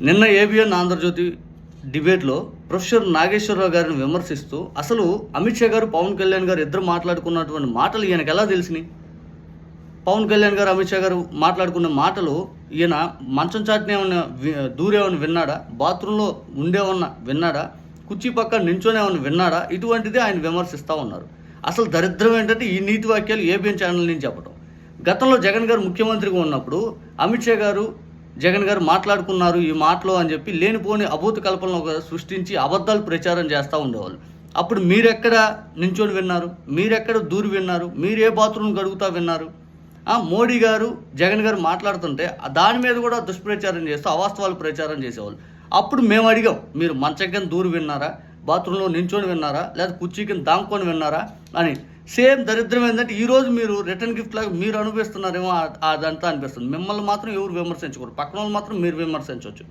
నిన్న ఏబిఎన్ ఆంధ్రజ్యోతి డిబేట్లో ప్రొఫెసర్ నాగేశ్వరరావు గారిని విమర్శిస్తూ అసలు అమిత్ షా గారు పవన్ కళ్యాణ్ గారు ఇద్దరు మాట్లాడుకున్నటువంటి మాటలు ఈయనకు ఎలా తెలిసినాయి? పవన్ కళ్యాణ్ గారు అమిత్ షా గారు మాట్లాడుకున్న మాటలు ఈయన మంచం చాటునే ఏమన్నా దూరేమని విన్నాడా? బాత్రూంలో ఉండేమన్నా విన్నాడా? కుర్చీ పక్కన నించోనేమన్నా విన్నాడా? ఇటువంటిది ఆయన విమర్శిస్తూ ఉన్నారు. అసలు దరిద్రం ఏంటంటే ఈ నీతి వాక్యాలు ఏబిఎన్ ఛానల్ నుంచి చెప్పడం. గతంలో జగన్ గారు ముఖ్యమంత్రిగా ఉన్నప్పుడు అమిత్ షా గారు జగన్ గారు మాట్లాడుకున్నారు ఈ మాటలో అని చెప్పి లేనిపోని అభూత కల్పనలు సృష్టించి అబద్ధాలు ప్రచారం చేస్తూ ఉండేవాళ్ళు. అప్పుడు మీరెక్కడ నించొని విన్నారు? మీరెక్కడ దూరి విన్నారు? మీరే బాత్రూమ్ గడుగుతా విన్నారు? మోడీ గారు జగన్ గారు మాట్లాడుతుంటే దాని మీద కూడా దుష్ప్రచారం చేస్తూ అవాస్తవాలు ప్రచారం చేసేవాళ్ళు. అప్పుడు మేము అడిగాం, మీరు మంచం కింద దూరి విన్నారా? బాత్రూంలో నించొని విన్నారా? లేదా కుర్చీ కింద దాంకొని విన్నారా అని. సేమ్ దరిద్రం ఏంటంటే ఈరోజు మీరు రిటర్న్ గిఫ్ట్ లాగా మీరు అనుభవిస్తున్నారేమో అదంతా అనిపిస్తుంది. మిమ్మల్ని మాత్రం ఎవరు విమర్శించకూడదు, పక్కన వాళ్ళు మాత్రం మీరు విమర్శించవచ్చు.